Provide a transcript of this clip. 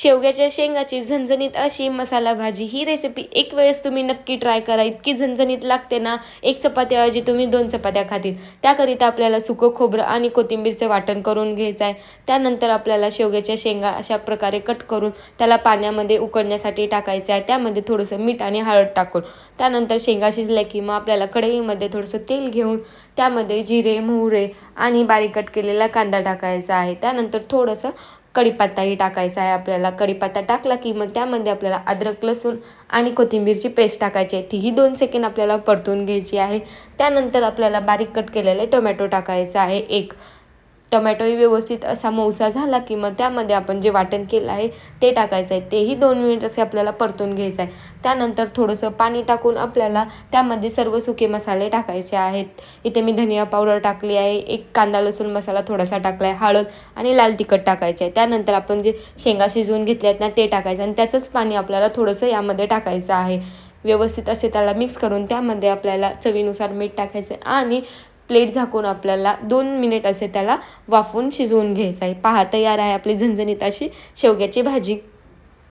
शेवग्याच्या शेंगाची झणझणीत अशी मसाला भाजी, ही रेसिपी एक वेळेस तुम्ही नक्की ट्राय करा. इतकी झणझणीत लागते ना, एक चपात्याऐवजी तुम्ही 2 चपात्या खातील. त्याकरिता आपल्याला सुकं खोबरं आणि कोथिंबीरचं वाटण करून घ्यायचं आहे. त्यानंतर आपल्याला शेवग्याच्या शेंगा अशा प्रकारे कट करून त्याला पाण्यामध्ये उकळण्यासाठी टाकायचं आहे. त्यामध्ये थोडंसं मीठ आणि हळद टाकून त्यानंतर शेंगा शिजल्या की मग आपल्याला कढईमध्ये थोडंसं तेल घेऊन त्यामध्ये जिरे, मोहरे आणि बारीक कट केलेला कांदा टाकायचा आहे. त्यानंतर थोडंसं कढीपत्ताही टाकायचा आहे. आपल्याला कढीपत्ता टाकला की मग त्यामध्ये आपल्याला अद्रक, लसूण आणि कोथिंबीरची पेस्ट टाकायची आहे. तीही 2 सेकंद आपल्याला परतून घ्यायची आहे. त्यानंतर आपल्याला बारीक कट केलेले टोमॅटो टाकायचा आहे. एक टोमॅटोही व्यवस्थित असा मऊसा झाला की मग त्यामध्ये आपण जे वाटण केलं आहे ते टाकायचं आहे. तेही 2 मिनिट असे आपल्याला परतून घ्यायचं आहे. त्यानंतर थोडंसं पाणी टाकून आपल्याला त्यामध्ये सर्व सुके मसाले टाकायचे आहेत. इथे मी धनिया पावडर टाकली आहे, एक कांदा लसूण मसाला थोडासा टाकला आहे, हळद आणि लाल तिखट टाकायचे आहे. त्यानंतर आपण जे शेंगा शिजवून घेतल्या आहेत ना ते टाकायचं आणि त्याचंच पाणी आपल्याला थोडंसं यामध्ये टाकायचं आहे. व्यवस्थित असे त्याला मिक्स करून त्यामध्ये आपल्याला चवीनुसार मीठ टाकायचं आणि प्लेट झाकून आपल्याला 2 मिनिट असे त्याला वाफवून शिजवून घ्यायचं आहे. पहा, तयार आहे आपली झणझणीत अशी शेवग्याची भाजी.